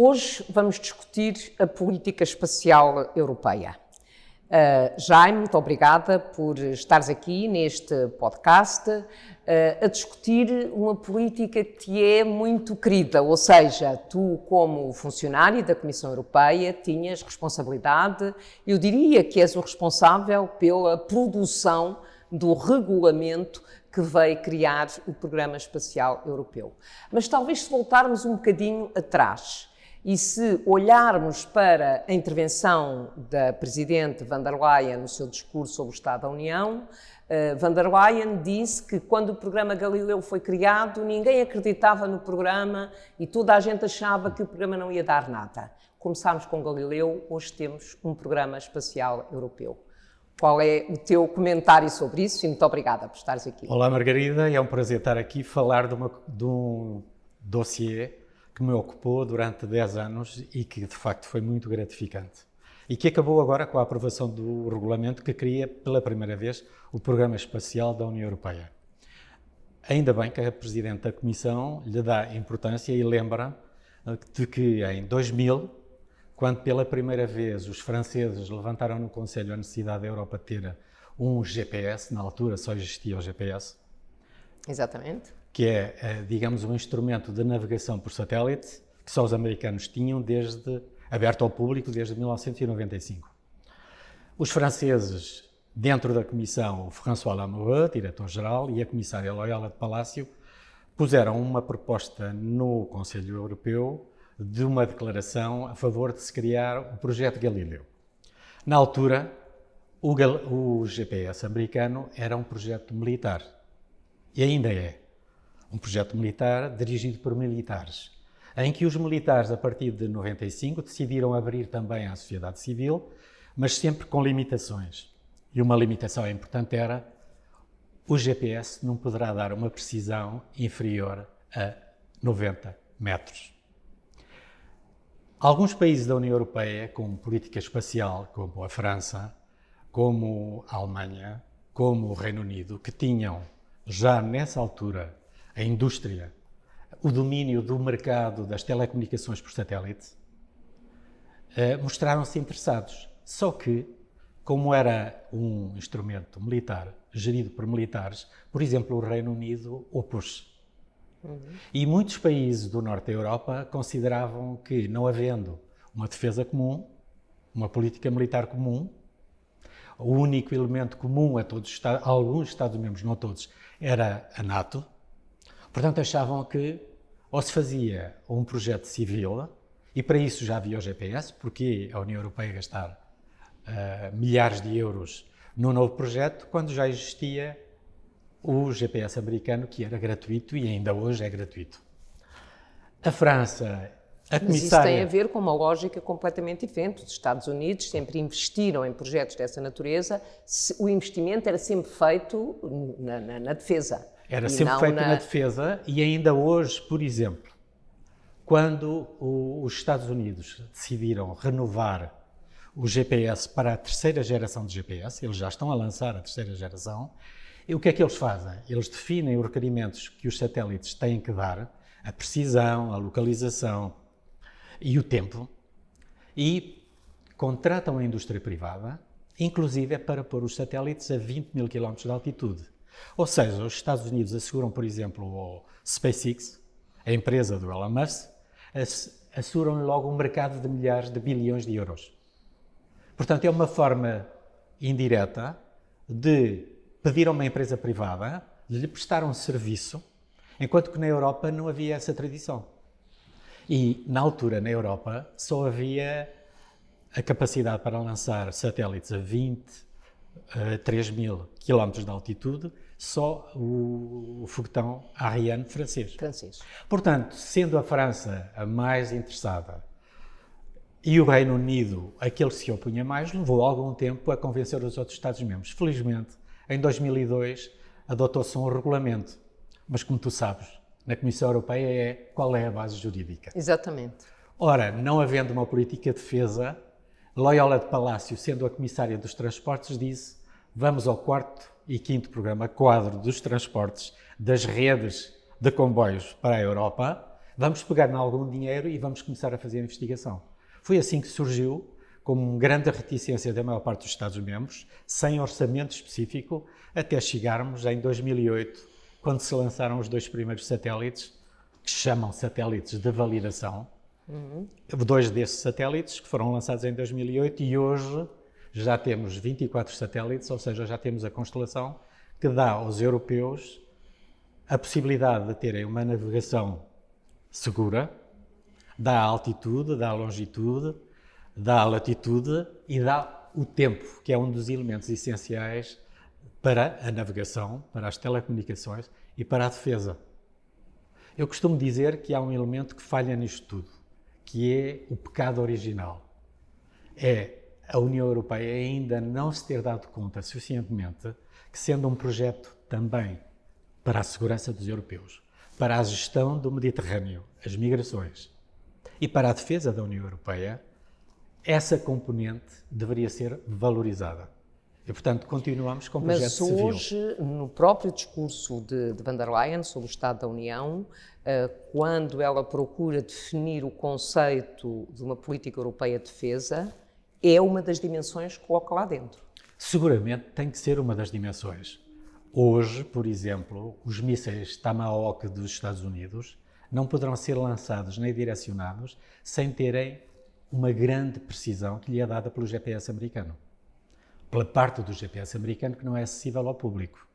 Hoje vamos discutir a política espacial europeia. Jaime, muito obrigada por estares aqui neste podcast a discutir uma política que te é muito querida, ou seja, tu como funcionário da Comissão Europeia tinhas responsabilidade, eu diria que és o responsável pela produção do regulamento que veio criar o Programa Espacial Europeu. Mas talvez se voltarmos um bocadinho atrás e se olharmos para a intervenção da Presidente von der Leyen no seu discurso sobre o Estado da União, von der Leyen disse que quando o programa Galileu foi criado, ninguém acreditava no programa e toda a gente achava que o programa não ia dar nada. Começámos com Galileu, hoje temos um Programa Espacial Europeu. Qual é o teu comentário sobre isso? E muito obrigada por estares aqui. Olá, Margarida, é um prazer estar aqui a falar de um dossiê que me ocupou durante 10 anos e que, de facto, foi muito gratificante. E que acabou agora com a aprovação do regulamento que cria, pela primeira vez, o Programa Espacial da União Europeia. Ainda bem que a Presidente da Comissão lhe dá importância e lembra de que em 2000, quando pela primeira vez os franceses levantaram no Conselho a necessidade da Europa ter um GPS, na altura só existia o GPS. Exatamente. Que é, digamos, um instrumento de navegação por satélite que só os americanos tinham aberto ao público desde 1995. Os franceses, dentro da Comissão, o François Lamoureux, diretor-geral, e a comissária Loyola de Palacio, puseram uma proposta no Conselho Europeu de uma declaração a favor de se criar o projeto Galileu. Na altura, o GPS americano era um projeto militar, e ainda é. Um projeto militar dirigido por militares, em que os militares, a partir de 95, decidiram abrir também à sociedade civil, mas sempre com limitações. E uma limitação importante era o GPS não poderá dar uma precisão inferior a 90 metros. Alguns países da União Europeia, com política espacial, como a França, como a Alemanha, como o Reino Unido, que tinham já nessa altura a indústria, o domínio do mercado das telecomunicações por satélite, mostraram-se interessados. Só que, como era um instrumento militar, gerido por militares, por exemplo, o Reino Unido opôs-se. E muitos países do norte da Europa consideravam que, não havendo uma defesa comum, uma política militar comum, o único elemento comum a alguns Estados-membros, não todos, era a NATO. Portanto, achavam que ou se fazia um projeto civil, e para isso já havia o GPS, porque a União Europeia gastar milhares de euros num novo projeto, quando já existia o GPS americano, que era gratuito e ainda hoje é gratuito. A França, a comissária... Mas isso tem a ver com uma lógica completamente diferente. Os Estados Unidos sempre investiram em projetos dessa natureza, o investimento era sempre feito na defesa. Era sempre feito na defesa e ainda hoje, por exemplo, quando os Estados Unidos decidiram renovar o GPS para a terceira geração de GPS, eles já estão a lançar a terceira geração, e o que é que eles fazem? Eles definem os requerimentos que os satélites têm que dar, a precisão, a localização e o tempo, e contratam a indústria privada, inclusive para pôr os satélites a 20 mil km de altitude. Ou seja, os Estados Unidos asseguram, por exemplo, o SpaceX, a empresa do Elon Musk, asseguram logo um mercado de milhares de bilhões de euros. Portanto, é uma forma indireta de pedir a uma empresa privada de lhe prestar um serviço, enquanto que na Europa não havia essa tradição. E, na altura, na Europa, só havia a capacidade para lançar satélites a 23 mil quilómetros de altitude, só o foguetão Ariane francês. Portanto, sendo a França a mais interessada e o Reino Unido aquele que se opunha mais, levou algum tempo a convencer os outros Estados-membros. Felizmente, em 2002, adotou-se um regulamento. Mas, como tu sabes, na Comissão Europeia qual é a base jurídica. Exatamente. Ora, não havendo uma política de defesa, Loyola de Palacio, sendo a Comissária dos Transportes, disse: vamos ao 4º e 5º Programa Quadro dos Transportes das redes de comboios para a Europa, Vamos pegar em algum dinheiro e vamos começar a fazer a investigação. Foi assim que surgiu, com uma grande reticência da maior parte dos Estados-membros, sem orçamento específico, até chegarmos em 2008, quando se lançaram os 2 primeiros satélites, que se chamam satélites de validação. 2 desses satélites que foram lançados em 2008 e hoje já temos 24 satélites, ou seja, já temos a constelação que dá aos europeus a possibilidade de terem uma navegação segura, dá a altitude, dá a longitude, dá a latitude e dá o tempo, que é um dos elementos essenciais para a navegação, para as telecomunicações e para a defesa. Eu costumo dizer que há um elemento que falha nisto tudo, que é o pecado original. É a União Europeia ainda não se ter dado conta suficientemente que, sendo um projeto também para a segurança dos europeus, para a gestão do Mediterrâneo, as migrações e para a defesa da União Europeia, essa componente deveria ser valorizada. E, portanto, continuamos com o projeto civil. Mas hoje, no próprio discurso de von der Leyen sobre o Estado da União, quando ela procura definir o conceito de uma política europeia de defesa, é uma das dimensões que coloca lá dentro. Seguramente tem que ser uma das dimensões. Hoje, por exemplo, os mísseis Tomahawk dos Estados Unidos não poderão ser lançados nem direcionados sem terem uma grande precisão que lhe é dada pelo GPS americano. Pela parte do GPS americano que não é acessível ao público.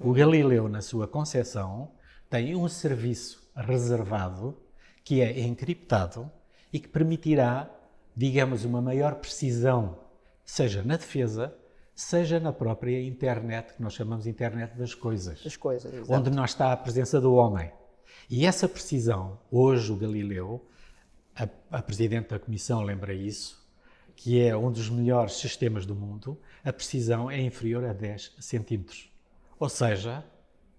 O Galileu, na sua concepção, tem um serviço reservado que é encriptado e que permitirá, digamos, uma maior precisão, seja na defesa, seja na própria internet, que nós chamamos de internet das coisas. Das coisas, exato. Onde não está a presença do homem. E essa precisão, hoje o Galileu, a Presidente da Comissão lembra isso, que é um dos melhores sistemas do mundo, a precisão é inferior a 10 centímetros. Ou seja,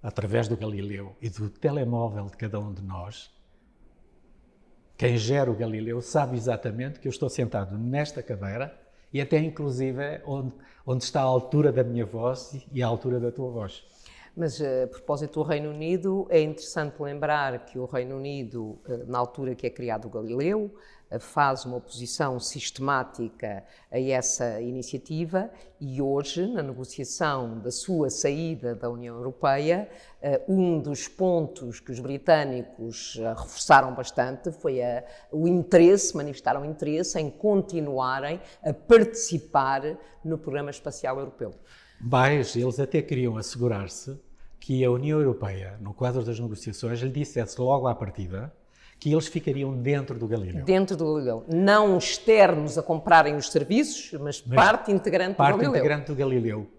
através do Galileu e do telemóvel de cada um de nós, quem gera o Galileu sabe exatamente que eu estou sentado nesta cadeira e até inclusive onde está a altura da minha voz e a altura da tua voz. Mas, a propósito do Reino Unido, é interessante lembrar que o Reino Unido, na altura que é criado o Galileu, faz uma oposição sistemática a essa iniciativa e hoje, na negociação da sua saída da União Europeia, um dos pontos que os britânicos reforçaram bastante foi manifestaram interesse em continuarem a participar no Programa Espacial Europeu. Mas eles até queriam assegurar-se que a União Europeia, no quadro das negociações, lhe dissesse logo à partida que eles ficariam dentro do Galileu. Dentro do Galileu. Não externos a comprarem os serviços, mas parte integrante do Galileu. Parte integrante do Galileu.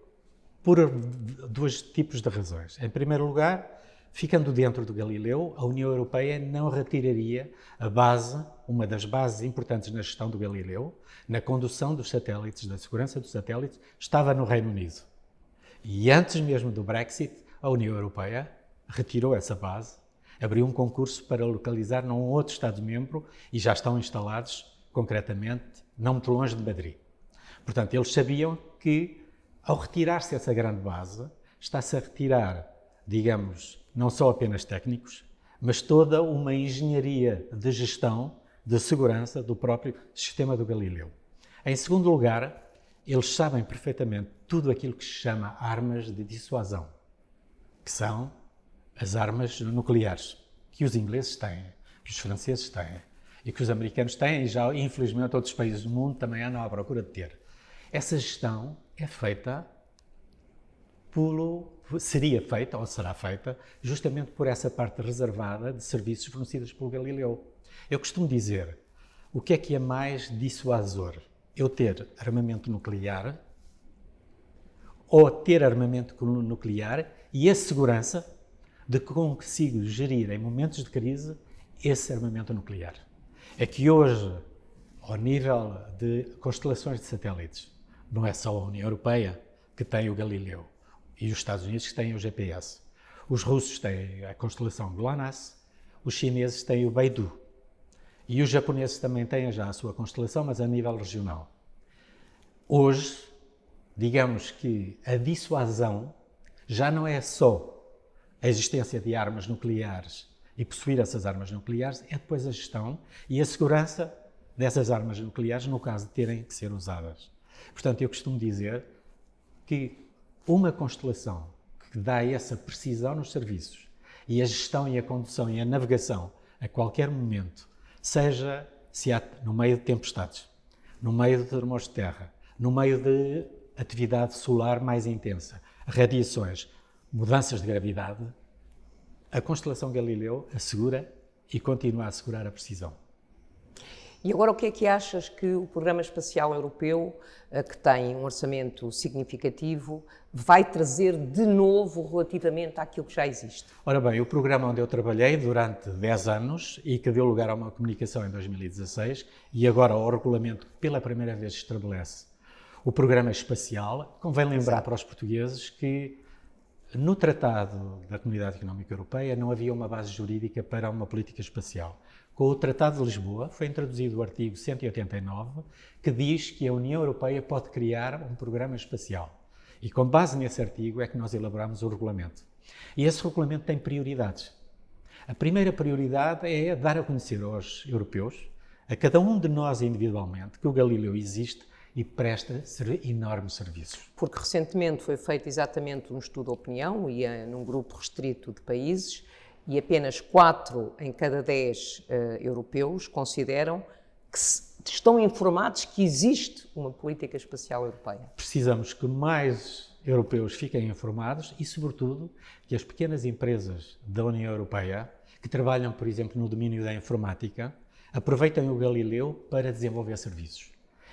Por 2 tipos de razões. Em primeiro lugar, ficando dentro do Galileu, a União Europeia não retiraria a base, uma das bases importantes na gestão do Galileu, na condução dos satélites, da segurança dos satélites, estava no Reino Unido. E antes mesmo do Brexit, a União Europeia retirou essa base, abriu um concurso para localizar num outro Estado-membro e já estão instalados, concretamente, não muito longe de Madrid. Portanto, eles sabiam que, ao retirar-se essa grande base, está-se a retirar, digamos, não só apenas técnicos, mas toda uma engenharia de gestão, de segurança do próprio sistema do Galileu. Em segundo lugar, eles sabem perfeitamente tudo aquilo que se chama armas de dissuasão, que são as armas nucleares, que os ingleses têm, que os franceses têm e que os americanos têm e já, infelizmente, outros países do mundo também andam à procura de ter. Essa gestão é feita seria feita, ou será feita, justamente por essa parte reservada de serviços fornecidos pelo Galileu. Eu costumo dizer, o que é mais dissuasor? Eu ter armamento nuclear ou ter armamento nuclear e a segurança de que consigo gerir em momentos de crise esse armamento nuclear. É que hoje, ao nível de constelações de satélites, não é só a União Europeia que tem o Galileu e os Estados Unidos que têm o GPS. Os russos têm a constelação GLONASS, os chineses têm o Beidou e os japoneses também têm já a sua constelação, mas a nível regional. Hoje, digamos que a dissuasão já não é só a existência de armas nucleares e possuir essas armas nucleares, é depois a gestão e a segurança dessas armas nucleares no caso de terem que ser usadas. Portanto, eu costumo dizer que uma constelação que dá essa precisão nos serviços e a gestão e a condução e a navegação a qualquer momento, seja se há no meio de tempestades, no meio de tremores de terra, no meio de atividade solar mais intensa, radiações, mudanças de gravidade, a constelação Galileu assegura e continua a assegurar a precisão. E agora o que é que achas que o Programa Espacial Europeu, que tem um orçamento significativo, vai trazer de novo relativamente àquilo que já existe? Ora bem, o programa onde eu trabalhei durante 10 anos e que deu lugar a uma comunicação em 2016 e agora ao regulamento que pela primeira vez estabelece o Programa Espacial, convém lembrar para os portugueses que no Tratado da Comunidade Económica Europeia não havia uma base jurídica para uma política espacial. Com o Tratado de Lisboa foi introduzido o artigo 189, que diz que a União Europeia pode criar um programa espacial. E com base nesse artigo é que nós elaboramos o regulamento. E esse regulamento tem prioridades. A primeira prioridade é dar a conhecer aos europeus, a cada um de nós individualmente, que o Galileu existe e presta enormes serviços. Porque recentemente foi feito exatamente um estudo de opinião e num grupo restrito de países e apenas 4 em cada 10 europeus consideram que estão informados que existe uma política espacial europeia. Precisamos que mais europeus fiquem informados e, sobretudo, que as pequenas empresas da União Europeia, que trabalham, por exemplo, no domínio da informática, aproveitem o Galileu para desenvolver serviços.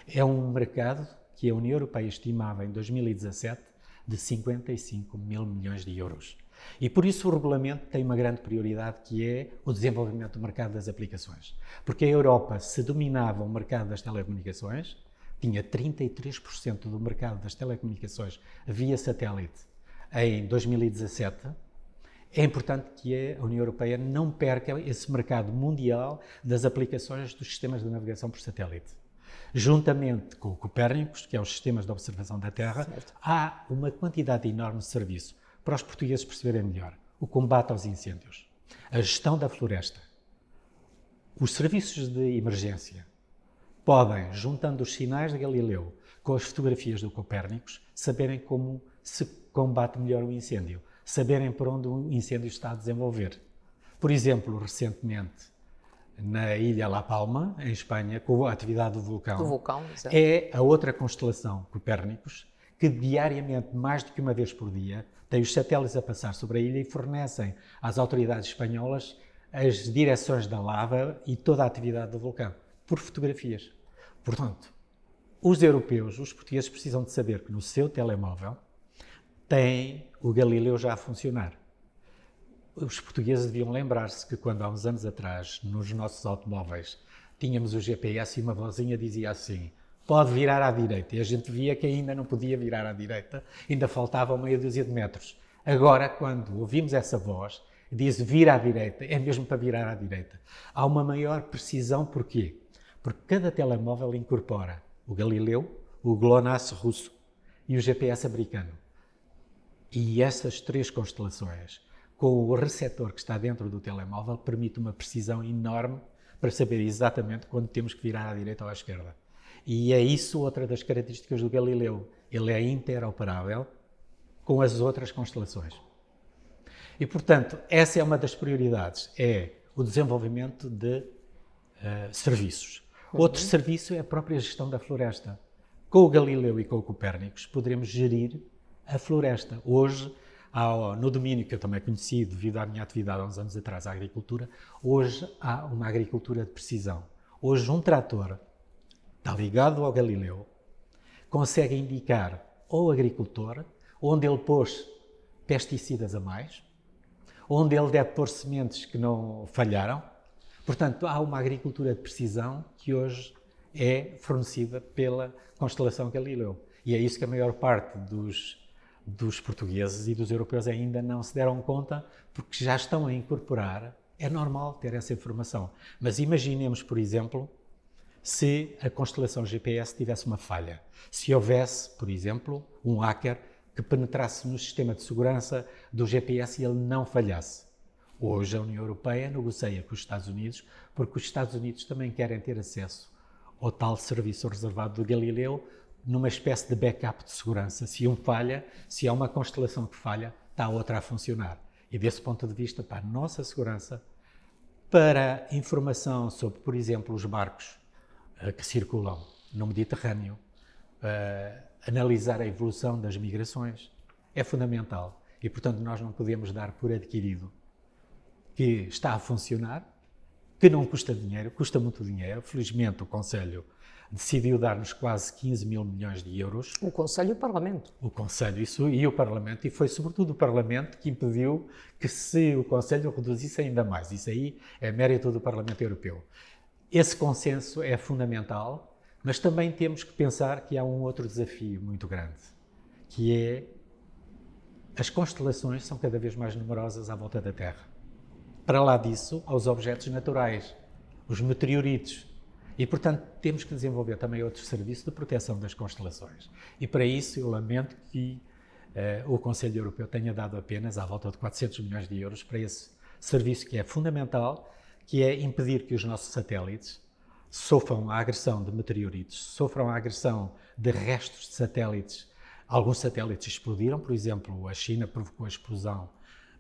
É um mercado que a União Europeia estimava em 2017 de 55 mil milhões de euros. E por isso o regulamento tem uma grande prioridade, que é o desenvolvimento do mercado das aplicações. Porque a Europa, se dominava o mercado das telecomunicações, tinha 33% do mercado das telecomunicações via satélite em 2017, é importante que a União Europeia não perca esse mercado mundial das aplicações dos sistemas de navegação por satélite. Juntamente com o Copérnicos, que é os sistemas de observação da Terra, certo, há uma quantidade enorme de serviço para os portugueses perceberem melhor. O combate aos incêndios, a gestão da floresta, os serviços de emergência podem, juntando os sinais de Galileu com as fotografias do Copérnicos, saberem como se combate melhor o incêndio, saberem por onde o incêndio está a desenvolver. Por exemplo, recentemente, na ilha La Palma, em Espanha, com a atividade do vulcão, é a outra constelação, Copérnicos, que diariamente, mais do que uma vez por dia, tem os satélites a passar sobre a ilha e fornecem às autoridades espanholas as direções da lava e toda a atividade do vulcão, por fotografias. Portanto, os europeus, os portugueses, precisam de saber que no seu telemóvel tem o Galileu já a funcionar. Os portugueses deviam lembrar-se que quando há uns anos atrás, nos nossos automóveis, tínhamos o GPS e uma vozinha dizia assim: pode virar à direita. E a gente via que ainda não podia virar à direita, ainda faltava meia dúzia de metros. Agora, quando ouvimos essa voz, diz vira à direita, é mesmo para virar à direita. Há uma maior precisão, porquê? Porque cada telemóvel incorpora o Galileu, o GLONASS russo e o GPS americano. E essas 3 constelações, com o receptor que está dentro do telemóvel, permite uma precisão enorme para saber exatamente quando temos que virar à direita ou à esquerda. E é isso outra das características do Galileu. Ele é interoperável com as outras constelações. E, portanto, essa é uma das prioridades, é o desenvolvimento de serviços. Outro serviço é a própria gestão da floresta. Com o Galileu e com o Copérnicos poderemos gerir a floresta. Hoje, no domínio que eu também conheci devido à minha atividade há uns anos atrás, a agricultura, hoje há uma agricultura de precisão. Hoje um trator está ligado ao Galileu, consegue indicar ao agricultor onde ele pôs pesticidas a mais, onde ele deve pôr sementes que não falharam. Portanto, há uma agricultura de precisão que hoje é fornecida pela constelação Galileu. E é isso que a maior parte dos portugueses e dos europeus ainda não se deram conta, porque já estão a incorporar. É normal ter essa informação. Mas imaginemos, por exemplo, se a constelação GPS tivesse uma falha. Se houvesse, por exemplo, um hacker que penetrasse no sistema de segurança do GPS e ele não falhasse. Hoje a União Europeia negocia com os Estados Unidos porque os Estados Unidos também querem ter acesso ao tal serviço reservado do Galileu numa espécie de backup de segurança. Se um falha, se há uma constelação que falha, está a outra a funcionar. E desse ponto de vista, para a nossa segurança, para informação sobre, por exemplo, os barcos que circulam no Mediterrâneo, analisar a evolução das migrações, é fundamental. E, portanto, nós não podemos dar por adquirido que está a funcionar, que não custa dinheiro, custa muito dinheiro. Felizmente, o Conselho decidiu dar-nos quase 15 mil milhões de euros. O Conselho e o Parlamento. O Conselho e o Parlamento, e foi sobretudo o Parlamento que impediu que se o Conselho reduzisse ainda mais. Isso aí é mérito do Parlamento Europeu. Esse consenso é fundamental, mas também temos que pensar que há um outro desafio muito grande, que é as constelações são cada vez mais numerosas à volta da Terra. Para lá disso, aos objetos naturais, os meteoritos. E, portanto, temos que desenvolver também outro serviço de proteção das constelações. E, para isso, eu lamento que o Conselho Europeu tenha dado apenas à volta de 400 milhões de euros para esse serviço que é fundamental, que é impedir que os nossos satélites sofram a agressão de meteoritos, sofram a agressão de restos de satélites. Alguns satélites explodiram, por exemplo, a China provocou a explosão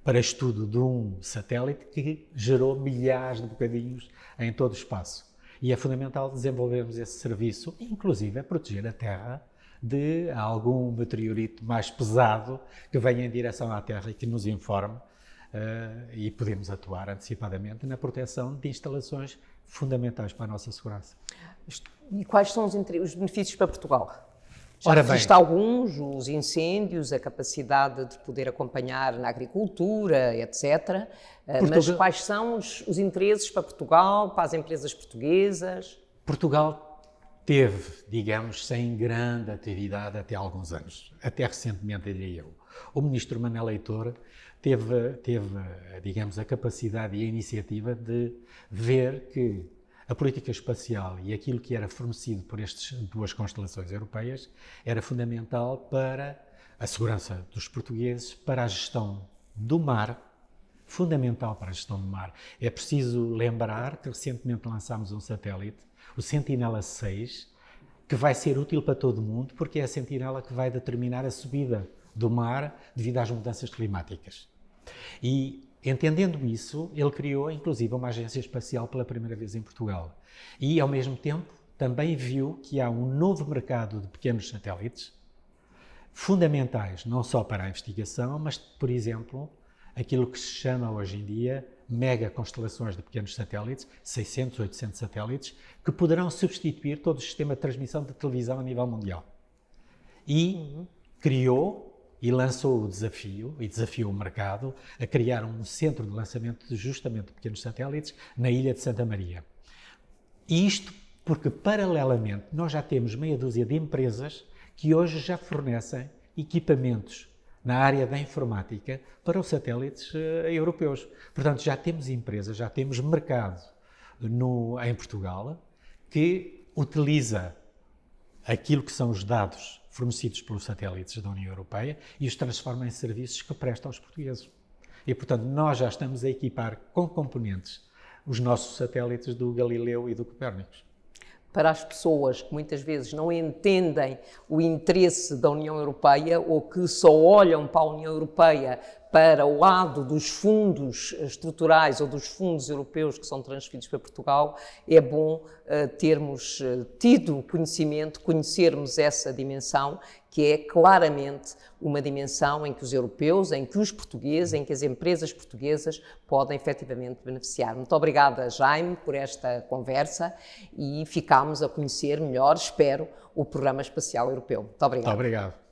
para estudo de um satélite que gerou milhares de bocadinhos em todo o espaço. E é fundamental desenvolvermos esse serviço, inclusive a proteger a Terra de algum meteorito mais pesado que venha em direção à Terra e que nos informe, e podemos atuar antecipadamente na proteção de instalações fundamentais para a nossa segurança. E quais são os benefícios para Portugal? Já referiste alguns, os incêndios, a capacidade de poder acompanhar na agricultura, etc. Mas quais são os interesses para Portugal, para as empresas portuguesas? Portugal teve, digamos, sem grande atividade até há alguns anos, até recentemente, diria eu. O ministro Manuel Leitor teve, digamos, a capacidade e a iniciativa de ver que a política espacial e aquilo que era fornecido por estas duas constelações europeias era fundamental para a segurança dos portugueses, para a gestão do mar, fundamental para a gestão do mar. É preciso lembrar que recentemente lançámos um satélite, o Sentinela-6, que vai ser útil para todo o mundo, porque é a sentinela que vai determinar a subida do mar devido às mudanças climáticas. E, entendendo isso, ele criou, inclusive, uma agência espacial pela primeira vez em Portugal. E, ao mesmo tempo, também viu que há um novo mercado de pequenos satélites, fundamentais não só para a investigação, mas, por exemplo, aquilo que se chama hoje em dia mega constelações de pequenos satélites, 600, 800 satélites, que poderão substituir todo o sistema de transmissão de televisão a nível mundial. E criou e lançou o desafio, e desafiou o mercado, a criar um centro de lançamento justamente de pequenos satélites na ilha de Santa Maria. E isto porque, paralelamente, nós já temos meia dúzia de empresas que hoje já fornecem equipamentos na área da informática para os satélites europeus. Portanto, já temos empresas, já temos mercado em Portugal que utiliza aquilo que são os dados fornecidos pelos satélites da União Europeia e os transforma em serviços que presta aos portugueses. E, portanto, nós já estamos a equipar com componentes os nossos satélites do Galileu e do Copérnicos. Para as pessoas que muitas vezes não entendem o interesse da União Europeia ou que só olham para a União Europeia para o lado dos fundos estruturais ou dos fundos europeus que são transferidos para Portugal, é bom termos tido conhecimento, conhecermos essa dimensão, que é claramente uma dimensão em que os europeus, em que os portugueses, em que as empresas portuguesas podem efetivamente beneficiar. Muito obrigada, Jaime, por esta conversa e ficámos a conhecer melhor, espero, o Programa Espacial Europeu. Muito obrigada. Muito obrigado.